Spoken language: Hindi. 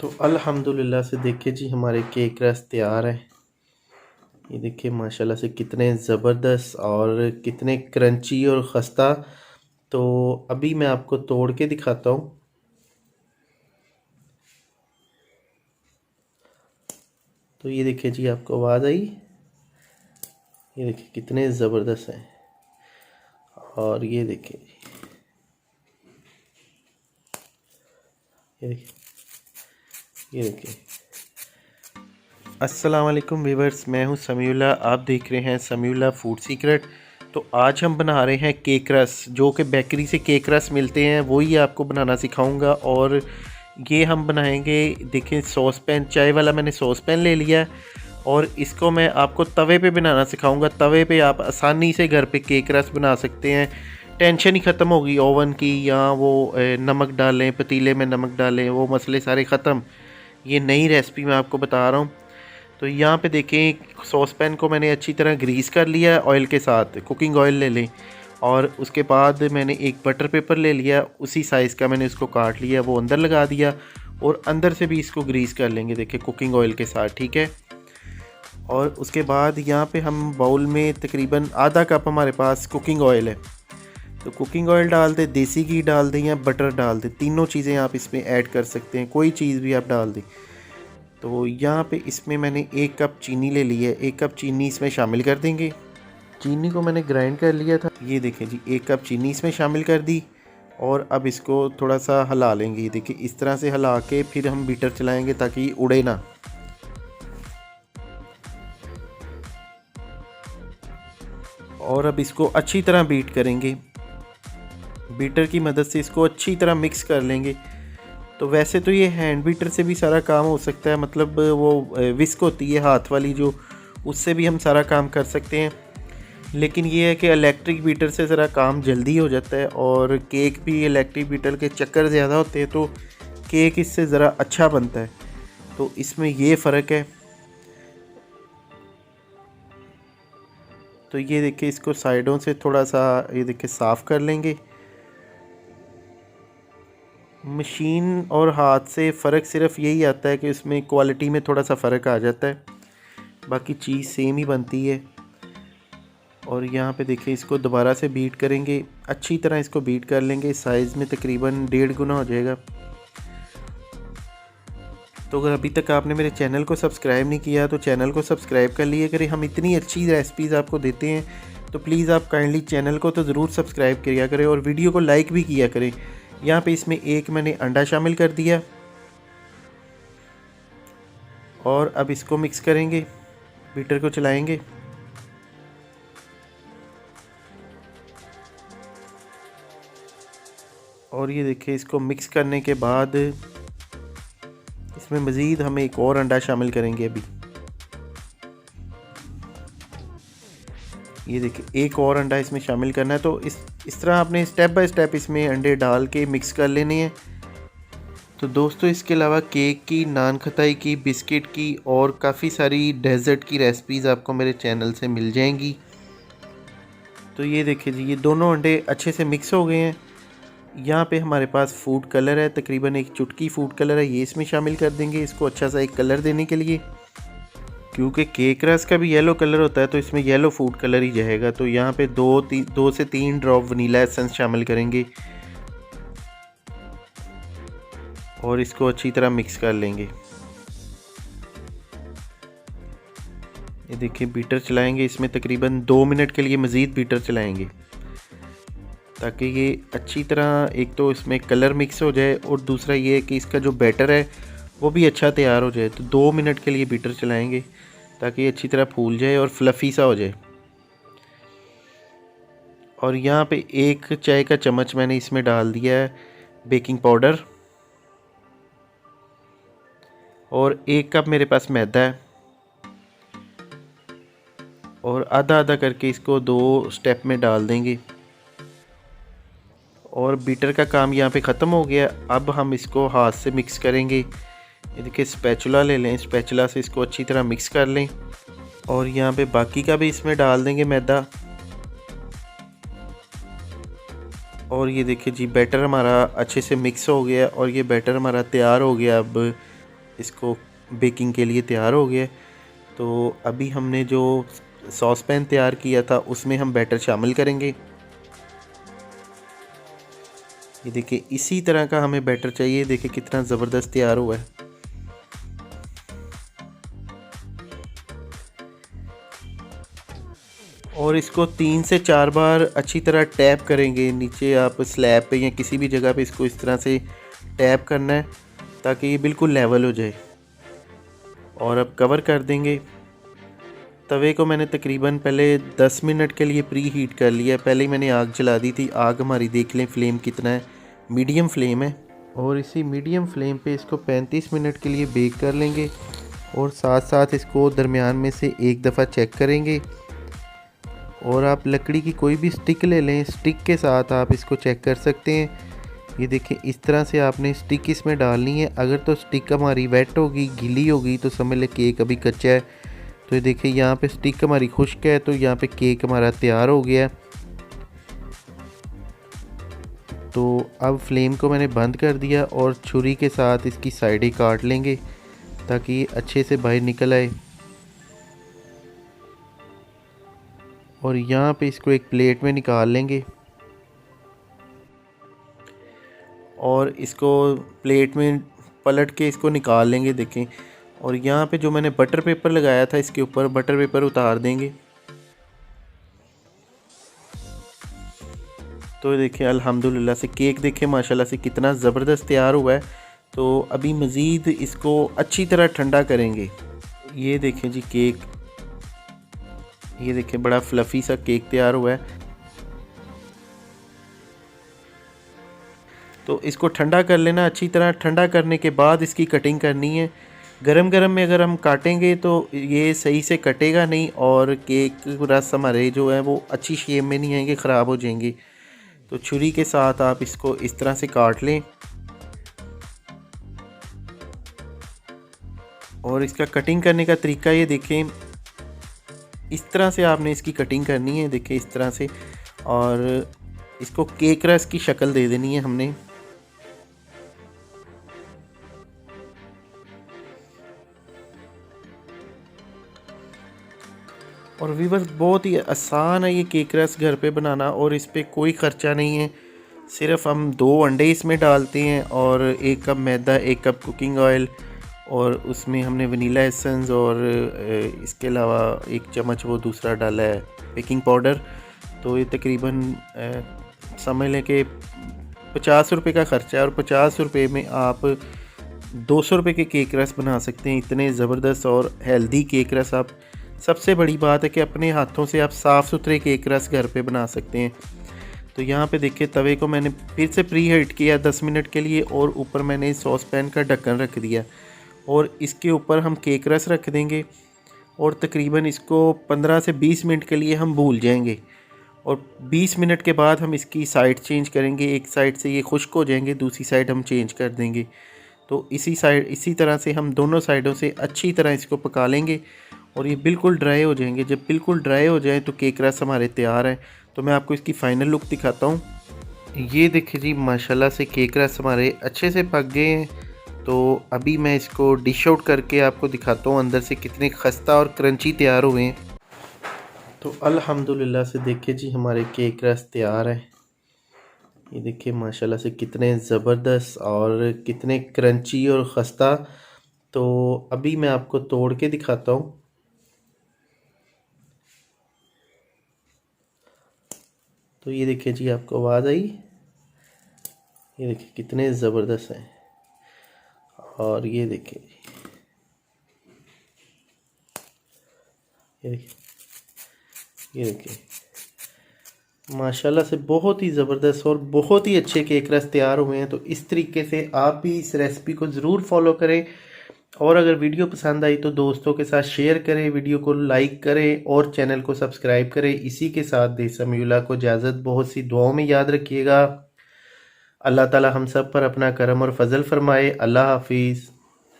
तो अल्हम्दुलिल्लाह से देखिए जी हमारे केक रस तैयार है। ये देखिए माशाल्लाह से कितने ज़बरदस्त और कितने क्रंची और खस्ता। तो अभी मैं आपको तोड़ के दिखाता हूँ। तो ये देखिए जी, आपको आवाज़ आई? ये देखिए कितने ज़बरदस्त हैं। और ये देखिए, ये देखिए, ये देखिए। अस्सलाम वालेकुम व्यूअर्स, मैं हूं समीउल्लाह, आप देख रहे हैं समीउल्लाह फूड सीक्रेट। तो आज हम बना रहे हैं केक रस, जो कि बेकरी से केक रस मिलते हैं, वही आपको बनाना सिखाऊंगा। और ये हम बनाएंगे, देखिए सॉस पैन, चाय वाला मैंने सॉस पैन ले लिया है। और इसको मैं आपको तवे पे बनाना सिखाऊंगा। तवे पे आप आसानी से घर पे केक रस बना सकते हैं। टेंशन ही ख़त्म होगी ओवन की, या वो नमक डालें, पतीले में नमक डालें, वो मसले सारे ख़त्म। ये नई रेसिपी मैं आपको बता रहा हूँ। तो यहाँ पे देखें, सॉस पैन को मैंने अच्छी तरह ग्रीस कर लिया है ऑयल के साथ। कुकिंग ऑयल ले लें। और उसके बाद मैंने एक बटर पेपर ले लिया, उसी साइज़ का मैंने इसको काट लिया, वो अंदर लगा दिया। और अंदर से भी इसको ग्रीस कर लेंगे, देखिए कुकिंग ऑयल के साथ, ठीक है। और उसके बाद यहाँ पे हम बाउल में तकरीबन आधा कप हमारे पास कुकिंग ऑयल है। तो कुकिंग ऑयल डाल दें, देसी घी डाल दें या बटर डाल दें, तीनों चीज़ें आप इसमें ऐड कर सकते हैं, कोई चीज़ भी आप डाल दें। तो यहाँ पे इसमें मैंने 1 कप चीनी ले ली है, 1 कप चीनी इसमें शामिल कर देंगे। चीनी को मैंने ग्राइंड कर लिया था, ये देखें जी, 1 कप चीनी इसमें शामिल कर दी। और अब इसको थोड़ा सा हिला लेंगे, देखिए इस तरह से हिला के फिर हम बीटर चलाएंगे ताकि उड़े ना। और अब इसको अच्छी तरह बीट करेंगे, बीटर की मदद से इसको अच्छी तरह मिक्स कर लेंगे। तो वैसे तो ये हैंड बीटर से भी सारा काम हो सकता है, मतलब वो विस्क होती है हाथ वाली जो, उससे भी हम सारा काम कर सकते हैं। लेकिन ये है कि इलेक्ट्रिक बीटर से ज़रा काम जल्दी हो जाता है, और केक भी इलेक्ट्रिक बीटर के चक्कर ज़्यादा होते हैं, तो केक इससे ज़रा अच्छा बनता है। तो इसमें ये फ़र्क है। तो ये देखिए, इसको साइडों से थोड़ा सा ये देखिए साफ़ कर लेंगे। मशीन और हाथ से फ़र्क सिर्फ यही आता है कि उसमें क्वालिटी में थोड़ा सा फ़र्क आ जाता है, बाकी चीज़ सेम ही बनती है। और यहाँ पे देखिए, इसको दोबारा से बीट करेंगे, अच्छी तरह इसको बीट कर लेंगे, साइज़ में तकरीबन 1.5 गुना हो जाएगा। तो अगर अभी तक आपने मेरे चैनल को सब्सक्राइब नहीं किया तो चैनल को सब्सक्राइब कर लिए करें, हम इतनी अच्छी रेसिपीज़ आपको देते हैं। तो प्लीज़ आप काइंडली चैनल को तो ज़रूर सब्सक्राइब किया करें और वीडियो को लाइक भी किया करें। यहाँ पे इसमें एक मैंने अंडा शामिल कर दिया। और अब इसको मिक्स करेंगे, बीटर को चलाएंगे। और ये देखिए, इसको मिक्स करने के बाद इसमें मज़ीद हम एक और अंडा शामिल करेंगे अभी। ये देखिए, एक और अंडा इसमें शामिल करना है। तो इस तरह आपने स्टेप बाय स्टेप इसमें अंडे डाल के मिक्स कर लेने हैं। तो दोस्तों, इसके अलावा केक की, नान खताई की, बिस्किट की और काफ़ी सारी डेज़र्ट की रेसिपीज़ आपको मेरे चैनल से मिल जाएंगी। तो ये देखिए जी, ये दोनों अंडे अच्छे से मिक्स हो गए हैं। यहाँ पे हमारे पास फूड कलर है, तकरीबन 1 चुटकी फूड कलर है, ये इसमें शामिल कर देंगे, इसको अच्छा सा एक कलर देने के लिए। क्योंकि केक रस का भी येलो कलर होता है, तो इसमें येलो फूड कलर ही जाएगा। तो यहाँ पे 2 से 3 ड्रॉप वनीला एसेंस शामिल करेंगे और इसको अच्छी तरह मिक्स कर लेंगे। ये देखिए, बीटर चलाएंगे, इसमें तकरीबन 2 मिनट के लिए मज़ीद बीटर चलाएंगे, ताकि ये अच्छी तरह, एक तो इसमें कलर मिक्स हो जाए और दूसरा ये कि इसका जो बैटर है वो भी अच्छा तैयार हो जाए। तो 2 मिनट के लिए बीटर चलाएंगे ताकि ये अच्छी तरह फूल जाए और फ्लफ़ी सा हो जाए। और यहाँ पे 1 चाय का चम्मच मैंने इसमें डाल दिया है बेकिंग पाउडर। और 1 कप मेरे पास मैदा है। और आधा आधा करके इसको 2 स्टेप में डाल देंगे। और बीटर का काम यहाँ पे ख़त्म हो गया। अब हम इसको हाथ से मिक्स करेंगे। ये देखिए, स्पैचुला ले लें, स्पैचुला से इसको अच्छी तरह मिक्स कर लें। और यहाँ पे बाकी का भी इसमें डाल देंगे मैदा। और ये देखिए जी, बैटर हमारा अच्छे से मिक्स हो गया और ये बैटर हमारा तैयार हो गया। अब इसको बेकिंग के लिए तैयार हो गया। तो अभी हमने जो सॉस पैन तैयार किया था उसमें हम बैटर शामिल करेंगे। ये देखिए इसी तरह का हमें बैटर चाहिए। देखिए कितना ज़बरदस्त तैयार हुआ है। और इसको 3 से 4 बार अच्छी तरह टैप करेंगे। नीचे आप स्लैब पे या किसी भी जगह पे इसको इस तरह से टैप करना है ताकि ये बिल्कुल लेवल हो जाए। और अब कवर कर देंगे। तवे को मैंने तकरीबन पहले 10 मिनट के लिए प्री हीट कर लिया। पहले ही मैंने आग जला दी थी। आग हमारी देख लें फ्लेम कितना है, मीडियम फ्लेम है। और इसी मीडियम फ्लेम पे इसको 35 मिनट के लिए बेक कर लेंगे। और साथ साथ इसको दरमियान में से एक दफ़ा चेक करेंगे। और आप लकड़ी की कोई भी स्टिक ले लें, स्टिक के साथ आप इसको चेक कर सकते हैं। ये देखें इस तरह से आपने स्टिक इसमें डालनी है। अगर तो स्टिक हमारी वेट होगी, गीली होगी, तो समझ लें केक अभी कच्चा है। तो ये देखिए यहाँ पे स्टिक हमारी खुश्क है, तो यहाँ पे केक हमारा तैयार हो गया। तो अब फ्लेम को मैंने बंद कर दिया और छुरी के साथ इसकी साइडें काट लेंगे ताकि अच्छे से बाहर निकल आए। और यहाँ पे इसको एक प्लेट में निकाल लेंगे और इसको प्लेट में पलट के इसको निकाल लेंगे। देखें, और यहाँ पे जो मैंने बटर पेपर लगाया था इसके ऊपर बटर पेपर उतार देंगे। तो देखिए अल्हम्दुलिल्लाह से केक देखें माशाल्लाह से कितना ज़बरदस्त तैयार हुआ है। तो अभी मज़ीद इसको अच्छी तरह ठंडा करेंगे। ये देखें जी केक, ये देखें बड़ा फ्लफ़ी सा केक तैयार हुआ है। तो इसको ठंडा कर लेना अच्छी तरह। ठंडा करने के बाद इसकी कटिंग करनी है। गरम गरम में अगर हम काटेंगे तो ये सही से कटेगा नहीं और केक रस हमारे जो है वो अच्छी शेप में नहीं आएंगे, ख़राब हो जाएंगे। तो छुरी के साथ आप इसको इस तरह से काट लें। और इसका कटिंग करने का तरीका ये देखें, इस तरह से आपने इसकी कटिंग करनी है। देखें इस तरह से, और इसको केक रस की शक्ल दे देनी है हमने। और व्यूअर्स बहुत ही आसान है ये केक रस घर पे बनाना और इस पे कोई ख़र्चा नहीं है। सिर्फ हम 2 अंडे इसमें डालते हैं और 1 कप मैदा, 1 कप कुकिंग ऑयल, और उसमें हमने वनीला एसेंस और इसके अलावा 1 चम्मच वो दूसरा डाला है बेकिंग पाउडर। तो ये तकरीबन समझ लें कि 50 रुपये का ख़र्चा है और 50 रुपये में आप 200 रुपये के केक रस बना सकते हैं। इतने ज़बरदस्त और हेल्दी केक रस। आप सबसे बड़ी बात है कि अपने हाथों से आप साफ़ सुथरे केक रस घर पे बना सकते हैं। तो यहाँ पे देखिए तवे को मैंने फिर से प्री हीट किया 10 मिनट के लिए और ऊपर मैंने सॉस पैन का ढक्कन रख दिया और इसके ऊपर हम केक रस रख देंगे और तकरीबन इसको 15 से 20 मिनट के लिए हम भूल जाएंगे। और 20 मिनट के बाद हम इसकी साइड चेंज करेंगे। एक साइड से ये खुश्क हो जाएंगे, दूसरी साइड हम चेंज कर देंगे। तो इसी तरह से हम दोनों साइडों से अच्छी तरह इसको पका लेंगे और ये बिल्कुल ड्राई हो जाएंगे। जब बिल्कुल ड्राई हो जाए तो केक रस हमारे तैयार है। तो मैं आपको इसकी फ़ाइनल लुक दिखाता हूँ। ये देखिए जी माशाल्लाह से केक रस हमारे अच्छे से पक गए हैं। तो अभी मैं इसको डिश आउट करके आपको दिखाता हूँ अंदर से कितने खस्ता और क्रंची तैयार हुए हैं। तो अल्हम्दुलिल्लाह से देखिए जी हमारे केक रस तैयार है। ये देखिए माशाल्लाह से कितने ज़बरदस्त और कितने क्रंची और खस्ता। तो अभी मैं आपको तोड़ के दिखाता हूँ। तो ये देखिए जी, आपको आवाज़ आई? ये देखिए कितने ज़बरदस्त हैं। और ये देखिए ये देखिए माशाल्लाह से बहुत ही ज़बरदस्त और बहुत ही अच्छे केक रस तैयार हुए हैं। तो इस तरीके से आप भी इस रेसिपी को ज़रूर फॉलो करें और अगर वीडियो पसंद आई तो दोस्तों के साथ शेयर करें, वीडियो को लाइक करें और चैनल को सब्सक्राइब करें। इसी के साथ दे समीउल्लाह को इजाज़त। बहुत सी दुआओं में याद रखिएगा। अल्लाह ताला हम सब पर अपना करम और फजल फरमाए। अल्लाह हाफिज़।